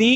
D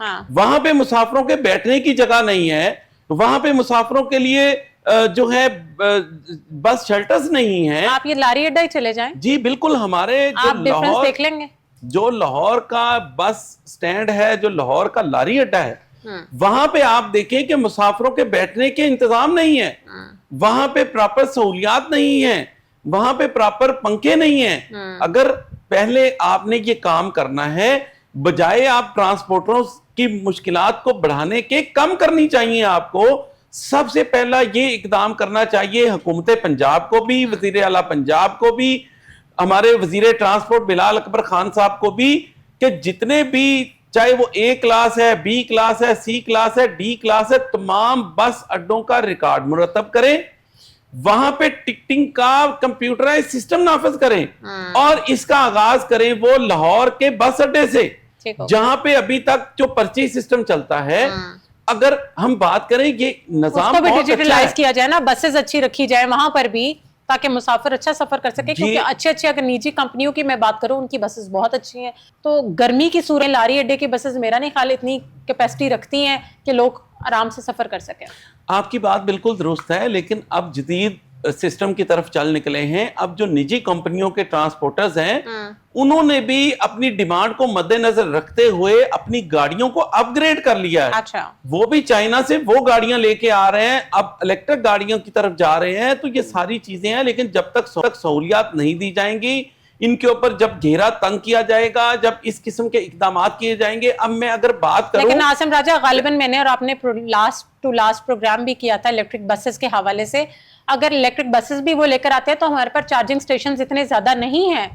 وہاں پہ مسافروں کے بیٹھنے کی جگہ نہیں ہے, وہاں پہ مسافروں کے لیے جو ہے بس شیلٹرز نہیں ہیں. آپ یہ لاری اڈا ہی چلے جائیں. جی بالکل, ہمارے جو لاہور دیکھ لیں گے, جو لاہور کا بس سٹینڈ ہے, جو لاہور کا لاری اڈا ہے, وہاں پہ آپ دیکھیں کہ مسافروں کے بیٹھنے کے انتظام نہیں ہے, وہاں پہ پراپر سہولیات نہیں ہیں, وہاں پہ پراپر پنکھے نہیں ہیں. اگر پہلے آپ نے یہ کام کرنا ہے, بجائے آپ ٹرانسپورٹروں کی مشکلات کو بڑھانے کے کم کرنی چاہیے. آپ کو سب سے پہلا یہ اقدام کرنا چاہیے حکومت پنجاب کو بھی, وزیر اعلیٰ پنجاب کو بھی, ہمارے وزیر ٹرانسپورٹ بلال اکبر خان صاحب کو بھی, کہ جتنے بھی چاہے وہ اے کلاس ہے, بی کلاس ہے, سی کلاس ہے, ڈی کلاس ہے, تمام بس اڈوں کا ریکارڈ مرتب کریں, وہاں پہ ٹکٹنگ کا کمپیوٹرائز سسٹم نافذ کریں, اور اس کا آغاز کریں وہ لاہور کے بس اڈے سے, جہاں پہ ابھی تک جو پرچی سسٹم چلتا ہے. اگر ہم بات کریں یہ نظام اس کو بھی ڈیجیٹلائز کیا جائے نا, بسز اچھی رکھی جائے وہاں پر بھی, تاکہ مسافر اچھا سفر کر سکے, کیونکہ اچھے اگر نجی کمپنیوں کی میں بات کروں, ان کی بسز بہت اچھی ہیں. تو گرمی کی صورت لاری اڈے کی بسز میرا نہیں خیال اتنی کیپیسٹی رکھتی ہیں کہ لوگ آرام سے سفر کر سکیں. آپ کی بات بالکل درست ہے, لیکن اب جدید سسٹم کی طرف چل نکلے ہیں. اب جو نجی کمپنیوں کے ٹرانسپورٹرز ہیں, انہوں نے بھی اپنی ڈیمانڈ کو مد نظر رکھتے ہوئے اپنی گاڑیوں کو اپ گریڈ کر لیا ہے. اچھا, وہ بھی چائنا سے وہ گاڑیاں لے کے آ رہے ہیں, اب الیکٹرک گاڑیوں کی طرف جا رہے ہیں. تو یہ ساری چیزیں ہیں, لیکن جب تک سہولیات نہیں دی جائیں گی, ان کے اوپر جب گھیرا تنگ کیا جائے گا, جب اس قسم کے اقدامات کیے جائیں گے. اب میں اگر بات کروں, لیکن عاصم راجہ غالباً میں نے اور آپ نے لاسٹ ٹو لاسٹ پروگرام بھی کیا تھا الیکٹرک بسز کے حوالے سے, اگر الیکٹرک بسز بھی وہ لے کر آتے ہیں تو ہمارے پر چارجنگ سٹیشنز اتنے زیادہ نہیں ہیں.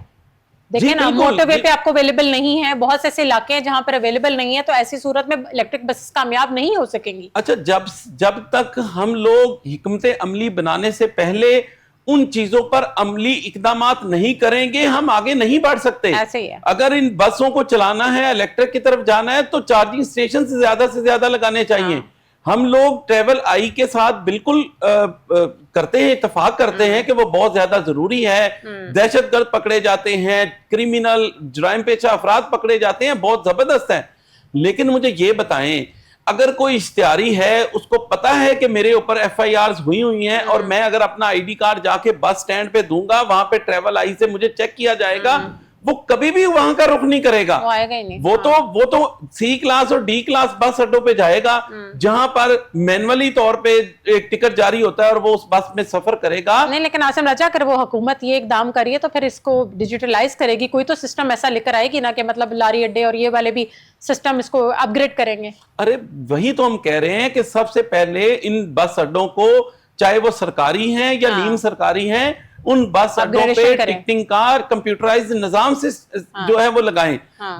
دیکھیں نا, موٹر وے پہ آپ کو اویلیبل نہیں ہے, بہت سے ایسے علاقے ہیں جہاں پر اویلیبل نہیں ہے, تو ایسی صورت میں الیکٹرک بسز کامیاب نہیں ہو سکیں گی. اچھا, جب تک ہم لوگ حکمت عملی بنانے سے پہلے ان چیزوں پر عملی اقدامات نہیں کریں گے, ہم آگے نہیں بڑھ سکتے. ایسے ہی ہے, اگر ان بسوں کو چلانا ہے, الیکٹرک کی طرف جانا ہے, تو چارجنگ سٹیشن سے زیادہ لگانے چاہیے. ہم لوگ ٹریول آئی کے ساتھ بالکل کرتے ہیں, اتفاق کرتے ہیں کہ وہ بہت زیادہ ضروری ہے. دہشت گرد پکڑے جاتے ہیں, کرمینل جرائم پیشہ افراد پکڑے جاتے ہیں, بہت زبردست ہیں. لیکن مجھے یہ بتائیں, اگر کوئی اشتہاری ہے, اس کو پتا ہے کہ میرے اوپر ایف آئی آرز ہوئی ہیں, اور میں اگر اپنا آئی ڈی کارڈ جا کے بس سٹینڈ پہ دوں گا, وہاں پہ ٹریول آئی سے مجھے چیک کیا جائے گا, وہ کبھی بھی وہاں کا رخ نہیں کرے گا. وہ تو سی کلاس اور ڈی کلاس بس اڈوں پہ جائے گا, جہاں پر مینولی طور پہ ایک ٹکٹ جاری ہوتا ہے, اور وہ اس بس میں سفر کرے گا. نہیں, لیکن عاصم راجہ اگر وہ حکومت یہ اقدام کریے تو پھر اس کو ڈیجیٹلائز کرے گی, کوئی تو سسٹم ایسا لے کر آئے گی نا, کہ مطلب لاری اڈے اور یہ والے بھی سسٹم اس کو اپ گریڈ کریں گے. ارے وہی تو ہم کہہ رہے ہیں کہ سب سے پہلے ان بس اڈوں کو, چاہے وہ سرکاری ہیں یا نیم سرکاری ہیں, ان بس اڈوں پہ ٹکٹنگ کا کمپیوٹرائز نظام سے جو ہے وہ لگائیں.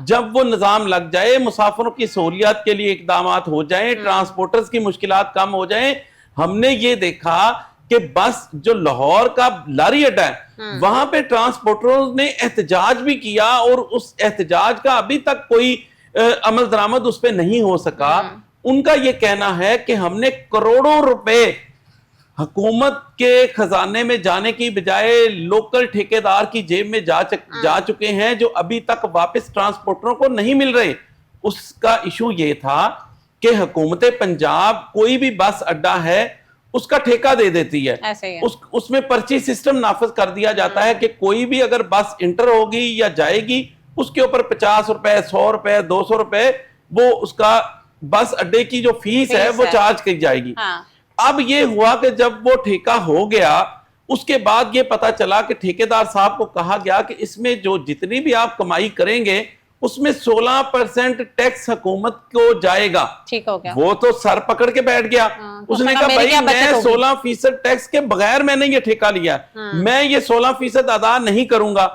جب وہ نظام لگ جائے, مسافروں کی سہولیات کے لیے اقدامات ہو جائیں, ٹرانسپورٹرز کی مشکلات کم ہو جائیں. ہم نے یہ دیکھا کہ بس جو لاہور کا لاری اڈا ہے, وہاں پہ ٹرانسپورٹروں نے احتجاج بھی کیا, اور اس احتجاج کا ابھی تک کوئی عمل درآمد اس پہ نہیں ہو سکا. ان کا یہ کہنا ہے کہ ہم نے کروڑوں روپے حکومت کے خزانے میں جانے کی بجائے لوکل ٹھیکیدار کی جیب میں جا چکے ہیں, جو ابھی تک واپس ٹرانسپورٹروں کو نہیں مل رہے. اس کا ایشو یہ تھا کہ حکومت پنجاب کوئی بھی بس اڈا ہے, اس کا ٹھیکہ دے دیتی ہے, اس میں پرچی سسٹم نافذ کر دیا جاتا ہے کہ کوئی بھی اگر بس انٹر ہوگی یا جائے گی, اس کے اوپر 50 روپے, 100 روپے, 200 روپے وہ اس کا بس اڈے کی جو فیس ہے وہ چارج کی جائے گی. اب یہ ہوا کہ جب وہ ٹھیکہ ہو گیا, اس کے بعد یہ پتا چلا کہ ٹھیکیدار صاحب کو کہا گیا کہ اس میں جو جتنی بھی آپ کمائی کریں گے, اس میں 16% ٹیکس حکومت کو جائے گا. ٹھیک ہو گیا. وہ تو سر پکڑ کے بیٹھ گیا. اس نے کہا بھائی میں 16% ٹیکس کے بغیر میں نے یہ ٹھیکہ لیا, میں یہ 16% ادا نہیں کروں گا.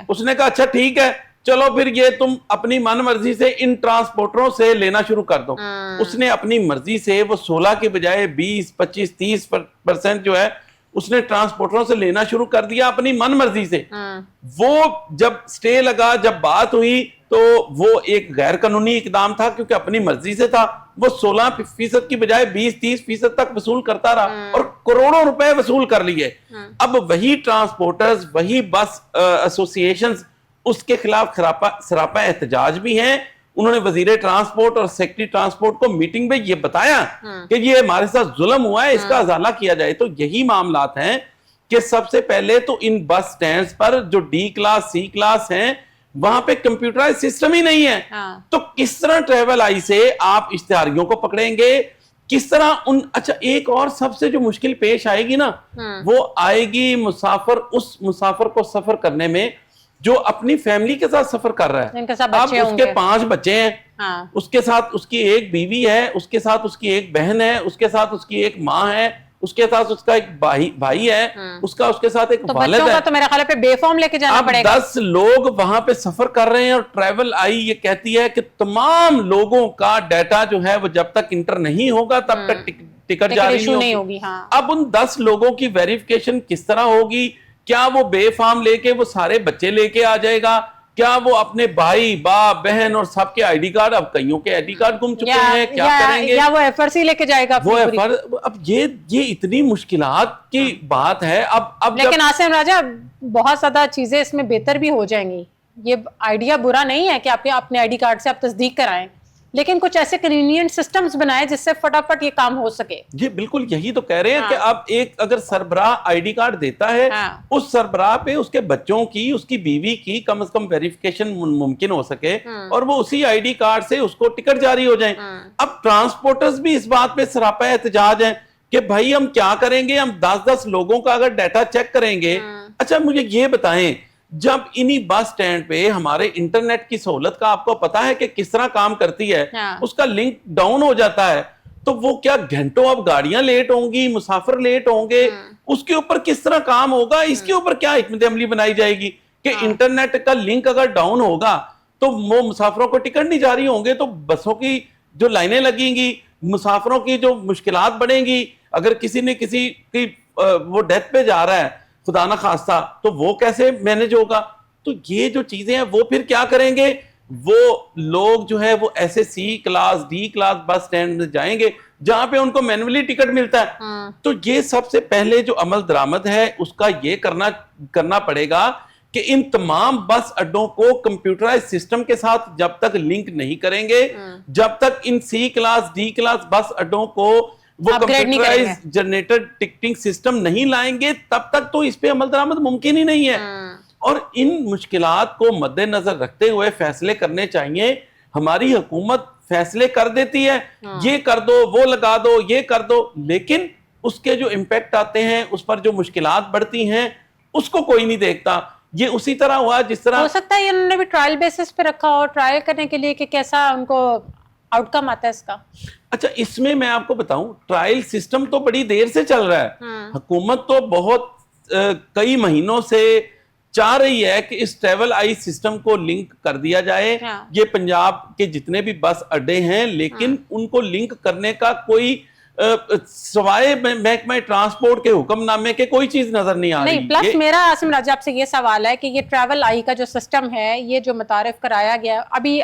اس نے کہا اچھا ٹھیک ہے, چلو پھر یہ تم اپنی من مرضی سے ان ٹرانسپورٹروں سے لینا شروع کر دو. اس نے اپنی مرضی سے وہ 16 کی بجائے 20, 25, 30% جو ہے اس نے ٹرانسپورٹروں سے لینا شروع کر دیا اپنی من مرضی سے. وہ جب سٹے لگا, جب بات ہوئی, تو وہ ایک غیر قانونی اقدام تھا, کیونکہ اپنی مرضی سے تھا. وہ 16% کی بجائے 20-30% تک وصول کرتا رہا, اور کروڑوں روپے وصول کر لیے. اب وہی ٹرانسپورٹرز, وہی بس ایسوسی ایشنز اس کے خلاف سراپا احتجاج بھی ہیں, انہوں نے وزیر ٹرانسپورٹ اور سیکٹری ٹرانسپورٹ کو میٹنگ میں یہ بتایا کہ یہ ہمارے ساتھ ظلم ہوا ہے, اس کا ازالہ کیا جائے. تو یہی معاملات ہیں کہ سب سے پہلے تو ان بس سٹینڈز پر جو ڈی کلاس سی کلاس ہیں وہاں پہ کمپیوٹرائز سسٹم ہی نہیں ہے. تو کس طرح ٹریول آئی سے آپ اشتہاریوں کو پکڑیں گے, کس طرح اچھا ایک اور سب سے جو مشکل پیش آئے گی نا, وہ آئے گی اس مسافر کو سفر کرنے میں جو اپنی فیملی کے ساتھ سفر کر رہا ہے. اب اس کے 5 بچے ہیں, اس کے ساتھ اس کی ایک بیوی ہے, اس کے ساتھ اس کی ایک بہن ہے, اس کے ساتھ اس کی ایک ماں ہے, اس کے ساتھ اس کا ایک بھائی ہے, اس کے ساتھ ایک والد ہے. تو میرے خیال پہ بے فارم لے کے جانا پڑے گا. 10 لوگ وہاں پہ سفر کر رہے ہیں اور ٹریول آئی یہ کہتی ہے کہ تمام لوگوں کا ڈیٹا جو ہے وہ جب تک انٹر نہیں ہوگا تب تک ٹکٹ جاری نہیں ہوگی. اب ان 10 لوگوں کی ویریفیکیشن کس طرح ہوگی؟ کیا وہ بے فارم لے کے وہ سارے بچے لے کے آ جائے گا؟ کیا وہ اپنے بھائی باپ بہن اور سب کے آئی ڈی کارڈ, اب کئیوں کے آئی ڈی کارڈ گم چکے ہیں, کیا کریں گے؟ یا وہ ایف آر سی لے کے جائے گا. اب یہ اتنی مشکلات کی بات ہے. اب لیکن عاصم راجہ بہت زیادہ چیزیں اس میں بہتر بھی ہو جائیں گی. یہ آئیڈیا برا نہیں ہے کہ آپ اپنے آئی ڈی کارڈ سے آپ تصدیق کرائیں, لیکن کچھ ایسے کنوینئنٹ سسٹمز بنائے جس سے فٹافٹ یہ کام ہو سکے. جی بالکل یہی تو کہہ رہے ہیں کہ اب ایک اگر سربراہ آئی ڈی کارڈ دیتا ہے, اس سربراہ پہ اس کے بچوں کی, اس کی بیوی کی کم از کم ویریفیکیشن ممکن ہو سکے اور وہ اسی آئی ڈی کارڈ سے اس کو ٹکٹ جاری ہو جائیں. اب ٹرانسپورٹرز بھی اس بات پہ سراپا احتجاج ہیں کہ بھائی ہم کیا کریں گے, ہم 10 لوگوں کا اگر ڈیٹا چیک کریں گے. اچھا مجھے یہ بتائیں, جب انہی بس سٹینڈ پہ ہمارے انٹرنیٹ کی سہولت کا آپ کو پتا ہے کہ کس طرح کام کرتی ہے, اس کا لنک ڈاؤن ہو جاتا ہے, تو وہ کیا گھنٹوں اب گاڑیاں لیٹ ہوں گی, مسافر لیٹ ہوں گے, اس کے اوپر کس طرح کام ہوگا؟ اس کے اوپر کیا حکمت عملی بنائی جائے گی کہ انٹرنیٹ کا لنک اگر ڈاؤن ہوگا تو وہ مسافروں کو ٹکٹ نہیں جاری ہوں گے, تو بسوں کی جو لائنیں لگیں گی, مسافروں کی جو مشکلات بڑھیں گی. اگر کسی نے کسی کی وہ ڈیتھ پہ جا رہا ہے خدا نہ خواستہ, تو وہ کیسے مینج ہوگا؟ تو یہ جو چیزیں ہیں وہ پھر کیا کریں گے؟ وہ لوگ جو ہے وہ ایسے C class D class bus stand میں جائیں گے جہاں پہ ان کو مینولی ٹکٹ ملتا ہے. تو یہ سب سے پہلے جو عمل درآمد ہے اس کا یہ کرنا پڑے گا کہ ان تمام بس اڈوں کو کمپیوٹرائز سسٹم کے ساتھ جب تک لنک نہیں کریں گے, جب تک ان سی کلاس ڈی کلاس بس اڈوں کو وہ کمپیوٹرائز جنریٹر ٹکٹنگ سسٹم نہیں لائیں گے, تب تک تو اس پہ عمل درآمد ممکن ہی نہیں ہے. اور ان مشکلات کو مد نظر رکھتے ہوئے فیصلے کرنے چاہیے. ہماری حکومت فیصلے کر دیتی ہے, یہ کر دو, وہ لگا دو, یہ کر دو, لیکن اس کے جو امپیکٹ آتے ہیں, اس پر جو مشکلات بڑھتی ہیں, اس کو کوئی نہیں دیکھتا. یہ اسی طرح ہوا جس طرح ہو سکتا ہے انہوں نے بھی ٹرائل بیسس پہ رکھا اور ٹرائل کرنے کے لیے کہ کیسا ان کو آؤٹ کم آتا ہے اس کا. اچھا اس میں آپ کو بتاؤں, ٹرائل سسٹم تو بڑی دیر سے چل رہا ہے. حکومت تو بہت کئی مہینوں سے چاہ رہی ہے کہ اس ٹریول آئی سسٹم کو لنک کر دیا جائے. یہ پنجاب کے جتنے بھی بس اڈے ہیں, لیکن ان کو لنک کرنے کا کوئی سوائے محکمہ ٹرانسپورٹ کے حکم نامے کے کوئی چیز نظر نہیں آ رہی. پلس میرا عاصم راجہ آپ سے یہ سوال ہے کہ یہ ٹریول آئی کا جو سسٹم ہے, یہ جو متعارف کرایا گیا, ابھی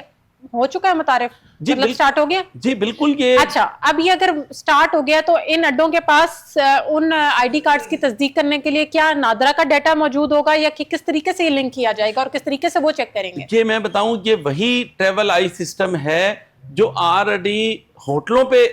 ہو چکا ہے متعارف, مطلب سٹارٹ ہو گیا؟ جی بالکل. یہ اچھا, اب یہ اگر سٹارٹ ہو گیا تو ان اڈوں کے پاس ان آئی ڈی کارڈز کی تصدیق کرنے کے لیے کیا نادرا کا ڈیٹا موجود ہوگا, یا کہ کس طریقے سے یہ لنک کیا جائے گا اور کس طریقے سے وہ چیک کریں گے؟ یہ میں بتاؤں, یہ وہی ٹریول آئی سسٹم ہے جو آلریڈی ہوٹلوں پہ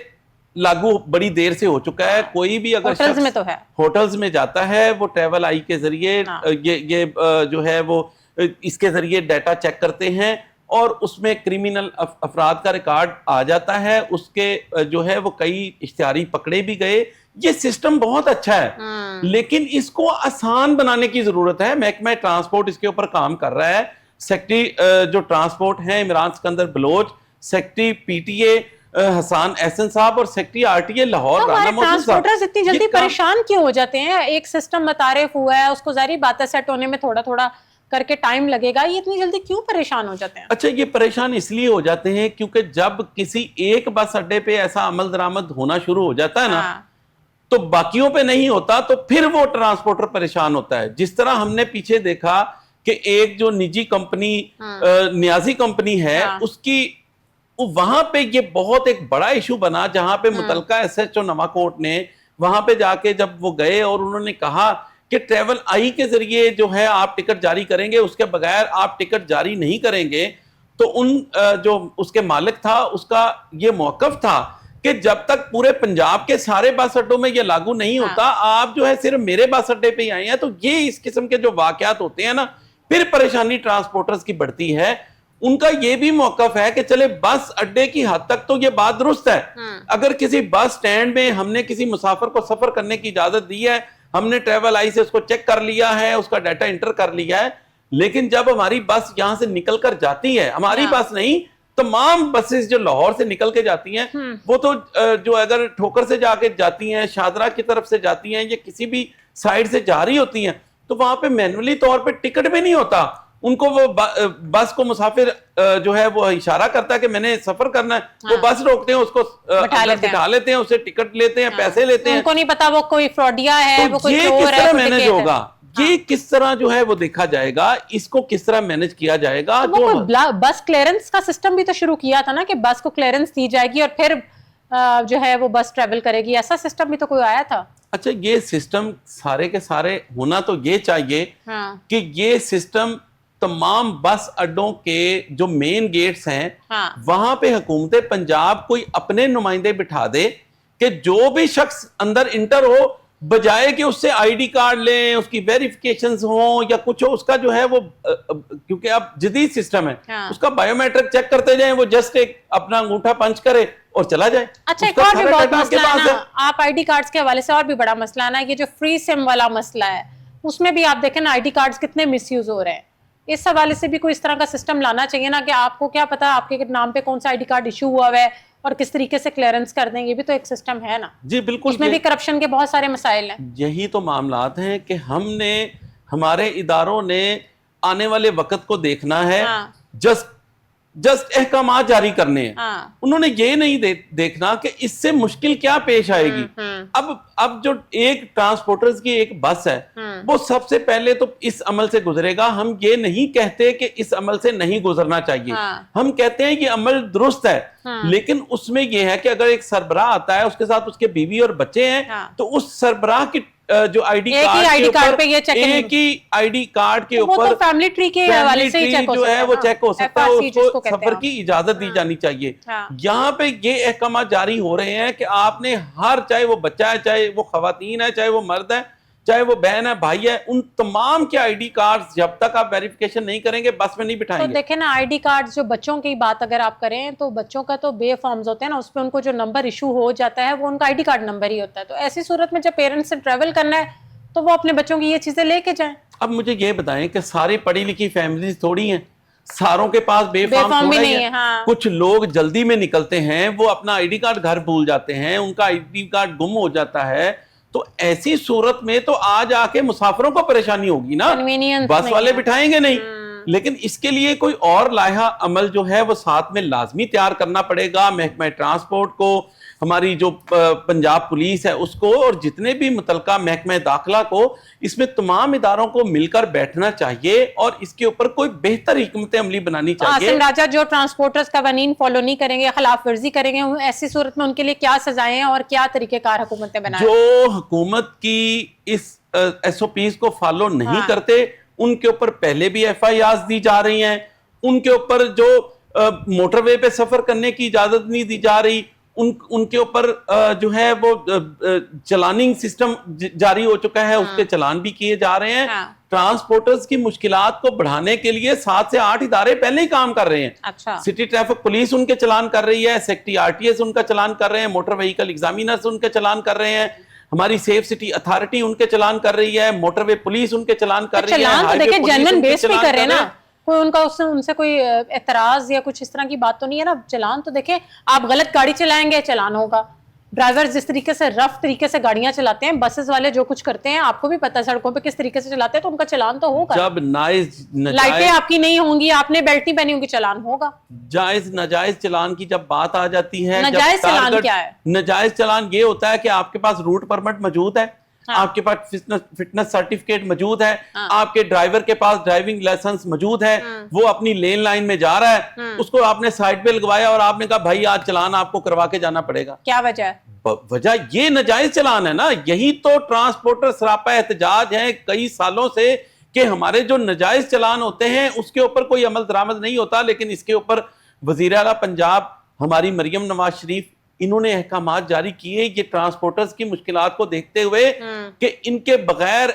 لاگو بڑی دیر سے ہو چکا ہے. کوئی بھی اگر ہوٹلز میں تو ہے, ہوٹلز میں جاتا ہے وہ ٹریول آئی کے ذریعے یہ جو ہے وہ اس کے ذریعے ڈیٹا چیک کرتے ہیں اور اس میں کریمنل افراد کا ریکارڈ آ جاتا ہے. اس کے جو ہے وہ کئی اشتہاری پکڑے بھی گئے. یہ سسٹم بہت اچھا ہے, لیکن اس کو آسان بنانے کی ضرورت ہے. محکمہ ٹرانسپورٹ اس کے اوپر کام کر رہا ہے. سیکٹری جو ٹرانسپورٹ ہیں Imran Sikandar Baloch, secretary P T A Hassan Ahsan صاحب اور secretary R T A Lahore Rana Mohsin صاحب. ٹرانسپورٹرز اتنی جلدی پریشان کیوں ہو جاتے ہیں؟ ایک سسٹم متعارف ہوا ہے, اس کو ظاہری بات ہے سیٹ ہونے میں تھوڑا تھوڑا کر کے ٹائم لگے گا, یہ اتنی جلدی کیوں پریشان ہو جاتے ہیں؟ اچھا یہ پریشان اس لیے ہو جاتے ہیں کیونکہ جب کسی ایک بس اڈے پہ ایسا عمل درآمد ہونا شروع ہو جاتا ہے نا, تو باقیوں پہ نہیں ہوتا, تو پھر وہ ٹرانسپورٹر پریشان ہوتا ہے. جس طرح ہم نے پیچھے دیکھا کہ ایک جو نجی کمپنی نیازی کمپنی ہے, اس کی وہاں پہ یہ بہت ایک بڑا ایشو بنا, جہاں پہ متعلقہ ایس ایچ او نواکوٹ نے وہاں پہ جا کے جب وہ گئے اور انہوں نے کہا کہ ٹریول آئی کے ذریعے جو ہے آپ ٹکٹ جاری کریں گے, اس کے بغیر آپ ٹکٹ جاری نہیں کریں گے, تو ان جو اس کے مالک تھا اس کا یہ موقف تھا کہ جب تک پورے پنجاب کے سارے بس اڈوں میں یہ لاگو نہیں ہوتا، آپ جو ہے صرف میرے بس اڈے پہ ہی آئے ہیں، تو یہ اس قسم کے جو واقعات ہوتے ہیں نا، پھر پریشانی ٹرانسپورٹرز کی بڑھتی ہے۔ ان کا یہ بھی موقف ہے کہ چلے بس اڈے کی حد تک تو یہ بات درست ہے، اگر کسی بس سٹینڈ میں ہم نے کسی مسافر کو سفر کرنے کی اجازت دی ہے، ہم نے ٹریول آئی سے اس کو چیک کر لیا ہے، اس کا ڈیٹا انٹر کر لیا ہے، لیکن جب ہماری بس یہاں سے نکل کر جاتی ہے، ہماری بس نہیں، تمام بسز جو لاہور سے نکل کے جاتی ہیں، وہ تو جو اگر ٹھوکر سے جا کے جاتی ہیں، شادرہ کی طرف سے جاتی ہیں یا کسی بھی سائیڈ سے جا رہی ہوتی ہیں، تو وہاں پہ مینولی طور پہ ٹکٹ بھی نہیں ہوتا، ان کو وہ بس کو مسافر جو ہے وہ اشارہ کرتا ہے کہ میں نے سفر کرنا ہے، وہ بس روکتے ہیں، اس کو بٹھا لیتے ہیں، اسے ٹکٹ لیتے ہیں، پیسے لیتے ہیں، ان کو نہیں پتا وہ کوئی فراڈیا ہے، وہ کوئی یہ چور کس ہے، طرح مینج ہوگا، یہ کس طرح جو ہے وہ دیکھا جائے گا، اس کو کس طرح مینج کیا جائے گا؟ وہ بس کلیئرنس کا سسٹم بھی تو شروع کیا تھا نا کہ بس کو کلیئرنس دی جائے گی اور پھر جو ہے وہ بس ٹریول کرے گی، ایسا سسٹم بھی تو کوئی آیا تھا۔ اچھا، یہ سسٹم سارے کے سارے ہونا تو یہ چاہیے کہ یہ سسٹم تمام بس اڈوں کے جو مین گیٹس ہیں وہاں پہ حکومت پنجاب کوئی اپنے نمائندے بٹھا دے کہ جو بھی شخص اندر انٹر ہو، بجائے کہ اس سے آئی ڈی کارڈ لیں، اس کی ویریفیکیشنز ہوں یا کچھ ہو، اس کا جو ہے وہ کیونکہ اب جدید سسٹم ہے، اس کا بائیو میٹرک چیک کرتے جائیں، وہ جسٹ ایک اپنا انگوٹھا پنچ کرے اور چلا جائے۔ اچھا، ایک اور بھی بہت مسئلہ ہے نا، آپ آئی ڈی کارڈز کے حوالے سے اور بھی بڑا مسئلہ ہے نا، یہ جو فری سم والا مسئلہ ہے، اس میں بھی آپ دیکھیں نا آئی ڈی کارڈز کتنے مس یوز ہو رہے ہیں، اس حوالے سے بھی کوئی اس طرح کا سسٹم لانا چاہیے نا کہ آپ کو کیا پتا آپ کے نام پہ کون سا آئی ڈی کارڈ ایشو ہوا ہے اور کس طریقے سے کلیئرنس کر دیں، یہ بھی تو ایک سسٹم ہے نا۔ جی بالکل، اس میں بھی کرپشن کے بہت سارے مسائل ہیں۔ یہی تو معاملات ہیں کہ ہمارے اداروں نے آنے والے وقت کو دیکھنا ہے، جسٹ احکامات جاری کرنے ہیں، انہوں نے یہ نہیں دیکھنا کہ اس سے مشکل کیا پیش آئے گی۔ اب جو ایک ٹرانسپورٹرز کی ایک بس ہے، وہ سب سے پہلے تو اس عمل سے گزرے گا۔ ہم یہ نہیں کہتے کہ اس عمل سے نہیں گزرنا چاہیے، ہم کہتے ہیں یہ عمل درست ہے، لیکن اس میں یہ ہے کہ اگر ایک سربراہ آتا ہے، اس کے ساتھ اس کے بیوی اور بچے ہیں، تو اس سربراہ کی جو آئی ڈی کارڈ پہ ایک ہی آئی ڈی کارڈ کے اوپر فیملی ٹری کے حوالے سے جو ہے وہ چیک ہو سکتا ہے، اس کو سفر کی اجازت دی جانی چاہیے۔ یہاں پہ یہ احکامات جاری ہو رہے ہیں کہ آپ نے چاہے وہ بچہ ہے، چاہے وہ خواتین ہے، چاہے وہ مرد ہے، چاہے وہ بہن ہے، بھائی ہے، ان تمام کے آئی ڈی کارڈز جب تک آپ ویریفیکیشن نہیں کریں گے بس میں نہیں بٹھائیں گے۔ تو دیکھیں نا، آئی ڈی کارڈز جو بچوں کی بات اگر آپ کریں تو بچوں کا تو بے فارمز ہوتے ہیں نا، اس پہ ان کو جو نمبر ایشو ہو جاتا ہے وہ ان کا آئی ڈی کارڈ نمبر ہی ہوتا ہے، تو ایسی صورت میں جب پیرنٹس سے ٹریول کرنا ہے تو وہ اپنے بچوں کی یہ چیزیں لے کے جائیں۔ اب مجھے یہ بتائیں کہ سارے پڑھی لکھی فیملیز تھوڑی ہیں، ساروں کے پاس بے فارم نہیں ہے، کچھ لوگ جلدی میں نکلتے ہیں، وہ اپنا آئی ڈی کارڈ گھر بھول جاتے ہیں، ان کا آئی ڈی کارڈ گم ہو جاتا ہے، تو ایسی صورت میں تو آج آ کے مسافروں کو پریشانی ہوگی نا، بس والے بٹھائیں گے نہیں۔ لیکن اس کے لیے کوئی اور لائحہ عمل جو ہے وہ ساتھ میں لازمی تیار کرنا پڑے گا، محکمہ ٹرانسپورٹ کو، ہماری جو پنجاب پولیس ہے اس کو، اور جتنے بھی متعلقہ محکمہ داخلہ کو، اس میں تمام اداروں کو مل کر بیٹھنا چاہیے اور اس کے اوپر کوئی بہتر حکمت عملی بنانی چاہیے۔ عاصم راجہ، جو ٹرانسپورٹرز قوانین فالو نہیں کریں گے، خلاف ورزی کریں گے، ایسی صورت میں ان کے لیے کیا سزائیں ہیں اور کیا طریقہ کار حکومت نے بنائے؟ جو حکومت کی اس ایس او پیز کو فالو نہیں کرتے، ان کے اوپر پہلے بھی ایف آئی آرز دی جا رہی ہیں، ان کے اوپر جو موٹر وے پہ سفر کرنے کی اجازت نہیں دی جا رہی، ان کے اوپر جو ہے وہ چلاننگ سسٹم جاری ہو چکا ہے، اس کے چلان بھی کیے جا رہے ہیں۔ ٹرانسپورٹرز کی مشکلات کو بڑھانے کے لیے 7 سے 8 ادارے پہلے ہی کام کر رہے ہیں۔ سٹی ٹریفک پولیس ان کے چلان کر رہی ہے، سیکٹری آر ٹی ایس ان کا چلان کر رہے ہیں، موٹر وہیکل ایگزامینرز ان کے چلان کر رہے ہیں، ہماری سیف سٹی اتھارٹی ان کے چلان کر رہی ہے، موٹر وے پولیس ان کے چلان کر رہی ہے، چلان تو دیکھیں جنرل بیس پہ کر رہے ہیں نا، کوئی ان سے کوئی اعتراض یا کچھ اس طرح کی بات تو نہیں ہے نا۔ چلان تو دیکھیں، آپ غلط گاڑی چلائیں گے چلان ہوگا، ڈرائیور جس طریقے سے رف طریقے سے گاڑیاں چلاتے ہیں، بسز والے جو کچھ کرتے ہیں، آپ کو بھی پتہ سڑکوں پہ کس طریقے سے چلاتے ہیں، تو ان کا چلان تو ہوگا۔ جب لائٹیں آپ کی نہیں ہوں گی، آپ نے بیلٹ نہیں پہنی ہوگی، چلان ہوگا۔ جائز ناجائز چلان کی جب بات آ جاتی ہے، ناجائز چلان کیا ہے؟ ناجائز چلان یہ ہوتا ہے کہ آپ کے پاس روٹ پرمٹ موجود ہے، آپ کے پاس فٹنس سرٹیفکیٹ موجود ہے، آپ کے ڈرائیور کے پاس ڈرائیونگ لائسنس موجود ہے، وہ اپنی لین لائن میں جا رہا ہے، اس کو آپ نے سائڈ پہ لگوایا اور آپ نے کہا بھائی آج چلان آپ کو کروا کے جانا پڑے گا۔ کیا وجہ ہے؟ وجہ یہ ناجائز چلان ہے نا، یہی تو ٹرانسپورٹر سراپا احتجاج ہیں کئی سالوں سے کہ ہمارے جو نجائز چلان ہوتے ہیں اس کے اوپر کوئی عمل درآمد نہیں ہوتا، لیکن اس کے اوپر وزیر اعلیٰ پنجاب ہماری مریم نواز شریف انہوں نے احکامات جاری کیے یہ ٹرانسپورٹرز کی مشکلات کو دیکھتے ہوئے کہ ان کے بغیر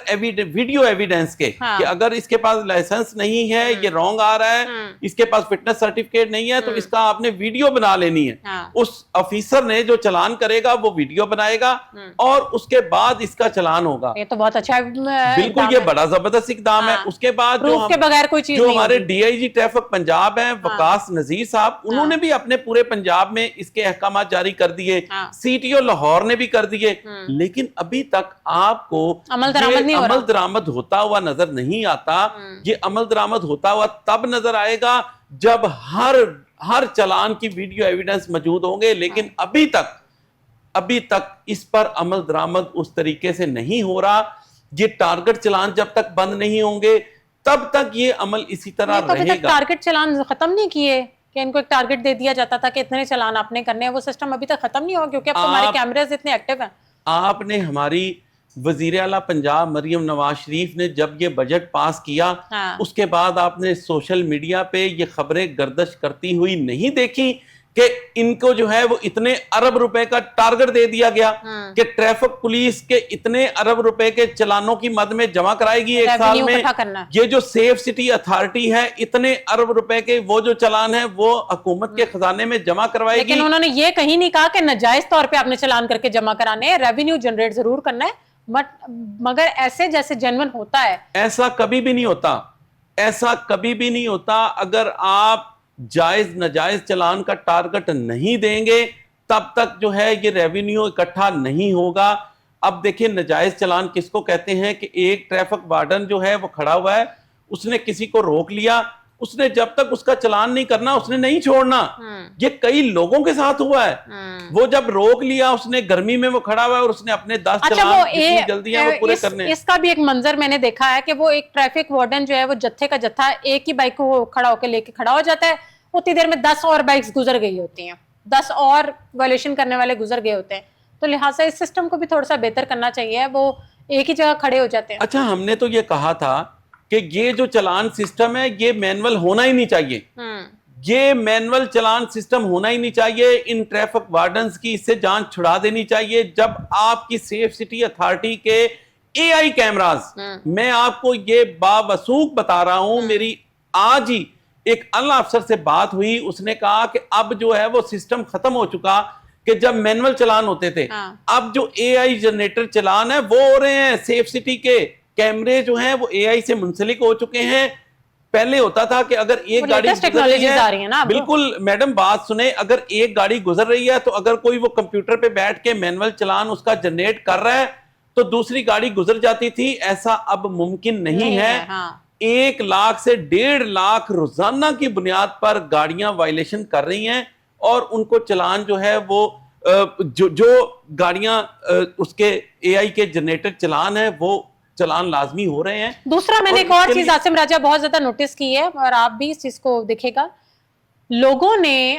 ویڈیو ایویڈنس کے کہ اگر اس کے پاس لائسنس نہیں ہے، یہ رانگ آ رہا ہے، اس کے پاس فٹنس سرٹیفکیٹ نہیں ہے، تو اس کا آپ نے ویڈیو بنا لینی ہے۔ اس آفیسر نے جو چلان کرے گا وہ ویڈیو بنائے گا اور اس کے بعد اس کا چلان ہوگا۔ یہ تو بہت اچھا بالکل، یہ بڑا زبردست اقدام ہے۔ اس کے بعد پروف کے بغیر کوئی چیز جو نہیں ہمارے D I G traffic Punjab ہیں وقاص نذیر صاحب، انہوں نے بھی اپنے پورے پنجاب میں اس کے احکامات جاری کر دیے، سی ٹی او لاہور نے بھی کر دیے، لیکن ابھی تک آپ کو عمل درآمد ہوتا ہوا نظر نہیں آتا۔ یہ عمل درآمد ہوتا ہوا تب نظر آئے گا جب ہر چلان کی ویڈیو ایویڈنس موجود ہوں گے، لیکن ابھی تک اس پر عمل درآمد اس طریقے سے نہیں ہو رہا۔ یہ ٹارگٹ چلان جب تک بند نہیں ہوں گے تب تک یہ عمل اسی طرح رہے گا۔ ٹارگٹ چلان ختم نہیں کیے کہ ان کو ایک ٹارگٹ دے دیا جاتا تھا کہ اتنے چلان آپ نے کرنے ہیں، وہ سسٹم ابھی تک ختم نہیں ہوا کیونکہ اب ہمارے کیمراز اتنے ایکٹیو ہیں۔ آپ نے ہماری وزیر اعلیٰ پنجاب مریم نواز شریف نے جب یہ بجٹ پاس کیا اس کے بعد آپ نے سوشل میڈیا پہ یہ خبریں گردش کرتی ہوئی نہیں دیکھی کہ ان کو جو ہے وہ اتنے ارب روپے کا ٹارگٹ دے دیا گیا کہ ٹریفک پولیس کے اتنے ارب روپے کے چلانوں کی مد میں جمع کرائے گی ایک سال میں۔ یہ جو سیف سٹی اتھارٹی ہے اتنے ارب روپے کے وہ جو چلان ہیں وہ حکومت کے خزانے میں جمع کروائے گی۔ لیکن انہوں نے یہ کہیں نہیں کہا کہ ناجائز طور پہ آپ نے چلان کر کے جمع کرانے ہیں، ریونیو جنریٹ ضرور کرنا ہے، مگر ایسے جیسے جینون ہوتا ہے۔ ایسا کبھی بھی نہیں ہوتا، ایسا کبھی بھی نہیں ہوتا۔ اگر آپ جائز ناجائز چلان کا ٹارگٹ نہیں دیں گے تب تک جو ہے یہ ریونیو اکٹھا نہیں ہوگا۔ اب دیکھیں ناجائز چلان کس کو کہتے ہیں کہ ایک ٹریفک وارڈن جو ہے وہ کھڑا ہوا ہے، اس نے کسی کو روک لیا، اس نے جب تک اس کا چلان نہیں کرنا اس نے نہیں چھوڑنا۔ یہ کئی لوگوں کے ساتھ ہوا ہے، وہ جب روک لیا اس نے گرمی میں وہ کھڑا ہوا ہے اور اس نے اپنے 10 چلان جتنی جلدی ہیں وہ پورے کرنے۔ اس کا بھی ایک منظر میں نے دیکھا ہے کہ وہ ایک ٹریفک وارڈن جو ہے وہ جتھے کا جتھا ایک ہی بائک کو کھڑا ہو کے لے کے کھڑا ہو جاتا ہے، اتنی دیر میں 10 اور بائکس گزر گئی ہوتی ہیں، 10 اور وائلیشن کرنے والے گزر گئے ہوتے ہیں، تو لہٰذا اس سسٹم کو بھی تھوڑا سا بہتر کرنا چاہیے، وہ ایک ہی جگہ کھڑے ہو جاتے ہیں۔ اچھا، ہم نے تو یہ کہا تھا کہ یہ جو چلان سسٹم ہے یہ مینول ہونا ہی نہیں چاہیے، یہ مینول چلان سسٹم ہونا ہی نہیں چاہیے۔ ان ٹریفک وارڈنز کی اس سے جان چھڑا دینی چاہیے۔ جب آپ کی سیف سٹی اتھارٹی کے اے آئی کیمراز، میں آپ کو یہ باوثوق بتا رہا ہوں، میری آج ہی ایک اعلیٰ افسر سے بات ہوئی، اس نے کہا کہ اب جو ہے وہ سسٹم ختم ہو چکا کہ جب مینول چلان ہوتے تھے، اب جو اے آئی جنریٹر چلان ہے وہ ہو رہے ہیں۔ سیف سٹی کے کیمرے جو ہیں وہ اے آئی سے منسلک ہو چکے ہیں۔ پہلے ہوتا تھا کہ اگر ایک گاڑی گزر رہی ہے، بالکل میڈم بات سنیں، اگر ایک گاڑی گزر رہی ہے تو اگر کوئی وہ کمپیوٹر پہ بیٹھ کے مینول چلان اس کا جنریٹ کر رہا ہے تو دوسری گاڑی گزر جاتی تھی۔ ایسا اب ممکن نہیں ہے۔ 1 لاکھ سے 1.5 لاکھ روزانہ کی بنیاد پر گاڑیاں وائلیشن کر رہی ہیں اور ان کو چلان جو ہے وہ جو گاڑیاں اس کے اے آئی کے جنریٹر چلان ہے وہ چلان لازمی ہو رہے ہیں۔ دوسرا میں نے ایک اور چیز عاصم راجہ بہت زیادہ نوٹس کی ہے اور آپ بھی اس چیز کو دیکھے گا، لوگوں نے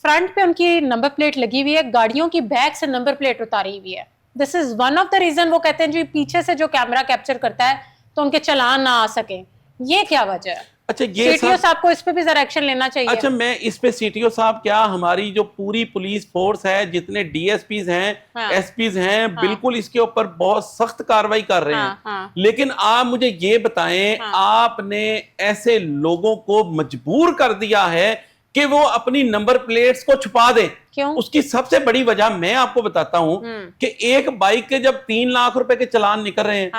فرنٹ پہ ان کی نمبر پلیٹ لگی ہوئی ہے، گاڑیوں کی بیک سے نمبر پلیٹ اتاری ہوئی ہے۔ This is one of the reason, وہ کہتے ہیں جی پیچھے سے جو کیمرہ کیپچر کرتا ہے تو ان کے چلان نہ آ سکیں۔ یہ کیا وجہ ہے؟ اچھا، سی ٹی او صاحب کو اس پہ بھی ذرا ایکشن لینا چاہیے۔ اچھا، میں اس پہ سی ٹی او صاحب کیا، ہماری جو پوری پولیس فورس ہے، جتنے ڈی ایس پیز ہیں، ایس پیز ہیں، بالکل اس کے اوپر بہت سخت کاروائی کر رہے ہیں۔ لیکن آپ مجھے یہ بتائیں، آپ نے ایسے لوگوں کو مجبور کر دیا ہے کہ وہ اپنی نمبر پلیٹس کو چھپا دیں۔ کیوں؟ اس کی سب سے بڑی وجہ میں آپ کو بتاتا ہوں کہ ایک بائک کے جب 3 لاکھ روپے کے چلان نکل رہے ہیں،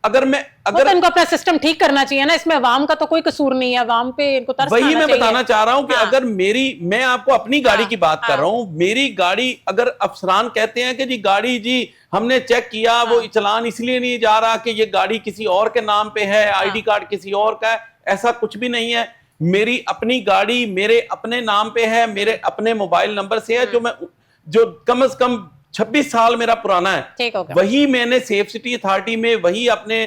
اگر ان کو اپنا سسٹم ٹھیک کرنا چاہیے نا، اس میں عوام کا تو کوئی قصور نہیں ہے، عوام پہ ان کو ترس وہی میں بتانا چاہ رہا ہوں کہ اگر میں آپ کو اپنی گاڑی کی بات کر رہا ہوں، میری گاڑی اگر افسران کہتے ہیں کہ جی گاڑی جی ہم نے چیک کیا وہ چلان اس لیے نہیں جا رہا کہ یہ گاڑی کسی اور کے نام پہ ہے، آئی ڈی کارڈ کسی اور کا ہے، ایسا کچھ بھی نہیں ہے۔ میری اپنی گاڑی میرے اپنے نام پہ ہے، میرے اپنے موبائل نمبر سے ہے، جو کم از کم 26 سال میرا پرانا ہے، وہی میں نے سیف سٹی اتھارٹی میں وہی اپنے